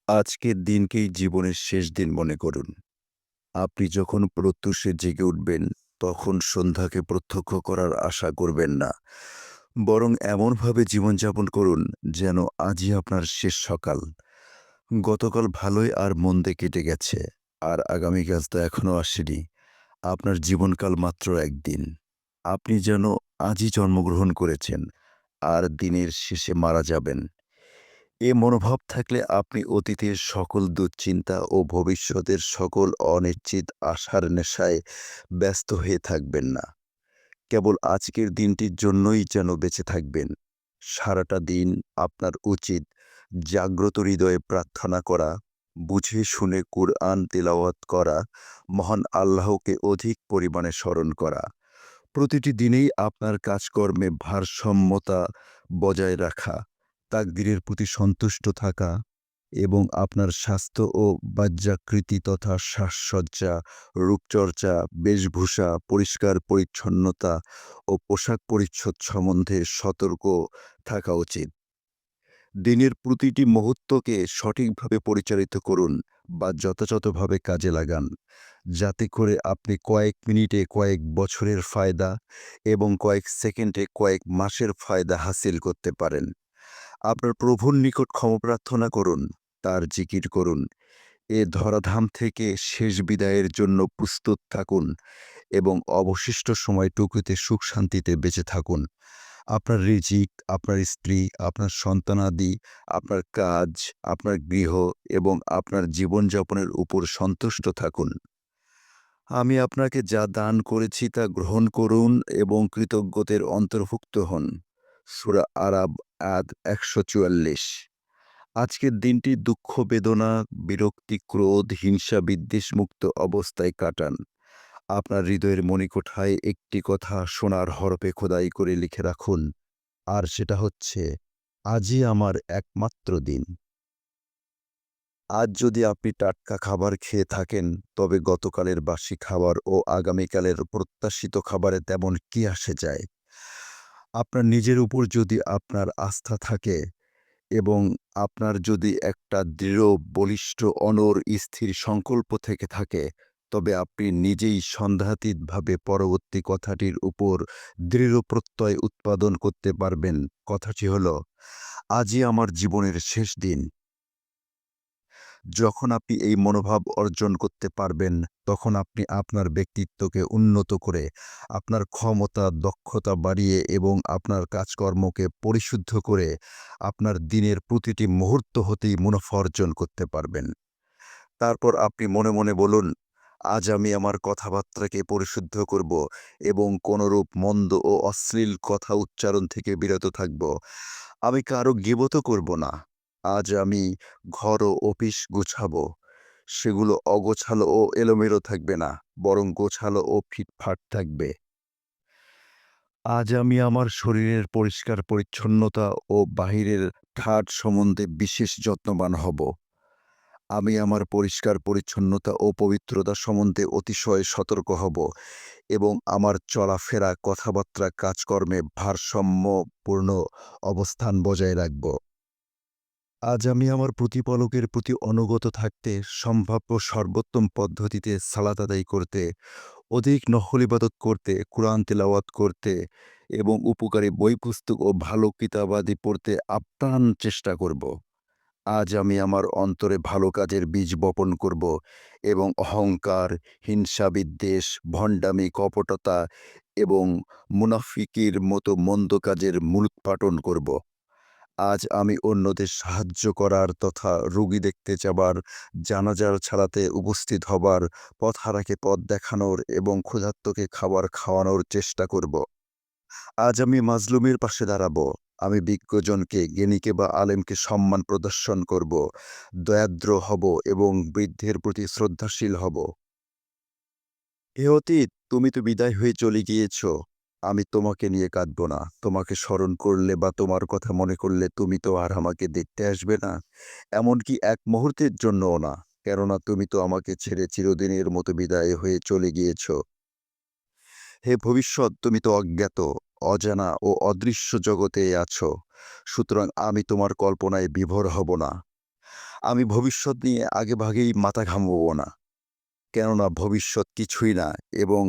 আজকের দিনকেই জীবনের শেষ দিন মনে করুন। আপনি যখন প্রত্যুষে জেগে উঠবেন, তখন সন্ধ্যাকে প্রত্যক্ষ করার আশা করবেন না। বরং এমনভাবে জীবনযাপন করুন, যেন আজই আপনার শেষ সকাল। গতকাল ভালোই আর মন্দে কেটে গেছে, আর আগামীকাল তো এখনও আসেনি। আপনার জীবনকাল মাত্র একদিন। আপনি যেন আজই জন্মগ্রহণ করেছেন, আর দিনের শেষে মারা যাবেন। এ মনোভাব থাকলে আপনি অতীতের সকল দুশ্চিন্তা ও ভবিষ্যতের সকল অনিশ্চিত আশার নেশায় ব্যস্ত হয়ে থাকবেন না। কেবল আজকের দিনটির জন্যই যেন বেঁচে থাকবেন। সারাটা দিন আপনার উচিত জাগ্রত হৃদয়ে প্রার্থনা করা, বুঝে শুনে কুরআন তিলাওয়াত করা, মহান আল্লাহকে অধিক পরিমাণে স্মরণ করা। প্রতিটি দিনেই আপনার কাজকর্মে ভারসাম্যতা বজায় রাখা, তাকদীরের প্রতি সন্তুষ্ট থাকা এবং আপনার স্বাস্থ্য ও বাহ্যাকৃতি তথা সাজসজ্জা, রূপচর্চা, বেশভূষা, পরিষ্কার পরিচ্ছন্নতা ও পোশাক পরিচ্ছদ সম্বন্ধে সতর্ক থাকা উচিত। দিনের প্রতিটি মুহূর্তকে সঠিকভাবে পরিচালিত করুন বা যথাযথভাবে কাজে লাগান, যাতে করে আপনি কয়েক মিনিটে কয়েক বছরের ফায়দা এবং কয়েক সেকেন্ডে কয়েক মাসের ফায়দা হাসিল করতে পারেন। আপনার প্রভুর নিকট ক্ষমা প্রার্থনা করুন, তার জিকির করুন, এ ধরাধাম থেকে শেষ বিদায়ের জন্য প্রস্তুত থাকুন এবং অবশিষ্ট সময়টুকুতে সুখ শান্তিতে বেঁচে থাকুন। আপনার রিজিক, আপনার স্ত্রী, আপনার সন্তানাদি, আপনার কাজ, আপনার গৃহ এবং আপনার জীবনযাপনের উপর সন্তুষ্ট থাকুন। আমি আপনাকে যা দান করেছি তা গ্রহণ করুন এবং কৃতজ্ঞদের অন্তর্ভুক্ত হন। সূরা আরাব আয়াত ১৪৪। আজকের দিনটি দুঃখ, বেদনা, বিরক্তি, ক্রোধ, হিংসা, বিদ্বেষমুক্ত অবস্থায় কাটান। আপনার হৃদয়ের মণিকোঠায় একটি কথা সোনার হরফে খোদাই করে লিখে রাখুন, আর সেটা হচ্ছে, আজই আমার একমাত্র দিন। আজ যদি আপনি টাটকা খাবার খেয়ে থাকেন, তবে গতকালের বাসি খাবার ও আগামীকালের প্রত্যাশিত খাবারে তেমন কি আসে যায়? আপনার নিজের উপর যদি আপনার আস্থা থাকে এবং আপনার যদি একটা দৃঢ়, বলিষ্ঠ, অনড়, স্থির সংকল্প থেকে থাকে, তবে আপনি নিজেই সন্দেহাতীতভাবে পরবর্তী কথাটির উপর দৃঢ় প্রত্যয় উৎপাদন করতে পারবেন। কথাটি হল, আজই আমার জীবনের শেষ দিন। যখন আপনি এই মনোভাব অর্জন করতে পারবেন, তখন আপনি আপনার ব্যক্তিত্বকে উন্নত করে, আপনার ক্ষমতা, দক্ষতা বাড়িয়ে এবং আপনার কাজকর্মকে পরিশুদ্ধ করে আপনার দিনের প্রতিটি মুহূর্ত হতেই মুনাফা অর্জন করতে পারবেন। তারপর আপনি মনে মনে বলুন, আজ আমি আমার কথাবার্তাকে পরিশুদ্ধ করব এবং কোনরূপ মন্দ ও অশ্লীল কথা উচ্চারণ থেকে বিরত থাকব। আমি কারো গীবত করব না। আজ আমি ঘর ও অফিস গুছাবো। সেগুলো অগোছালো ও এলোমেলো থাকবে না, বরং গোছালো ও ফিটফাট থাকবে। আজ আমি আমার শরীরের পরিষ্কার পরিচ্ছন্নতা ও বাহিরের ঠাট সম্বন্ধে বিশেষ যত্নবান হব। আমি আমার পরিষ্কার পরিচ্ছন্নতা ও পবিত্রতা সম্বন্ধে অতিশয় সতর্ক হব এবং আমার চলাফেরা, কথাবার্তা, কাজকর্মে ভারসাম্যপূর্ণ অবস্থান বজায় রাখব। আজ আমি আমার প্রতিপালকের প্রতি অনুগত থাকতে, সম্ভাব্য সর্বোত্তম পদ্ধতিতে সালাত আদায় করতে, অধিক নফল ইবাদত করতে, কুরআন তিলাওয়াত করতে এবং উপকারী বই পুস্তক ও ভালো কিতাবাদি পড়তে আপ্রাণ চেষ্টা করব। আজ আমি আমার অন্তরে ভালো কাজের বীজ বপন করব এবং অহংকার, হিংসা, বিদ্বেষ, ভণ্ডামি, কপটতা এবং মুনাফিকির মতো মন্দ কাজের মূলোৎপাটন করব। আজ আমি অন্যদের সাহায্য করার তথা রোগী দেখতে যাবার, জানাজার ছাড়াতে উপস্থিত হবার, পথহারাকে পথ দেখানোর এবং ক্ষুধার্তকে খাবার খাওয়ানোর চেষ্টা করব। আজ আমি মাজলুমের পাশে দাঁড়াবো। আমি বিজ্ঞজনকে, জ্ঞানীকে বা আলেমকে সম্মান প্রদর্শন করব, দয়াদ্র হব এবং বৃদ্ধের প্রতি শ্রদ্ধাশীল হব। হে অতীত, তুমি তো বিদায় হয়ে চলে গিয়েছ। আমি তোমাকে নিয়ে কাঁদব না। তোমাকে স্মরণ করলে বা তোমার কথা মনে করলে তুমি তো আর আমাকে দেখতে আসবে না। এমনকি এক মুহূর্তের জন্যও না। কেননা তুমি তো আমাকে ছেড়ে চিরদিনের মতো বিদায় হয়ে চলে গিয়েছ। হে ভবিষ্যৎ, তুমি তো অজ্ঞাত, অজানা ও অদৃশ্য জগতে আছো। সুতরাং আমি তোমার কল্পনায় বিভোর হব না। আমি ভবিষ্যৎ নিয়ে আগেভাগেই মাথা ঘামাবো না, কেননা ভবিষ্যৎ কিছুই না এবং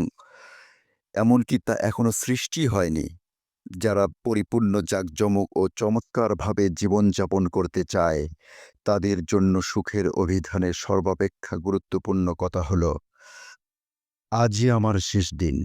এমনকি তা এখনো সৃষ্টি হয়নি। যারা পরিপূর্ণ জাঁকজমক ও চমৎকারভাবে জীবনযাপন করতে চায়, তাদের জন্য সুখের অভিধানের সর্বাপেক্ষা গুরুত্বপূর্ণ কথা হলো, আজই আমার শেষ দিন।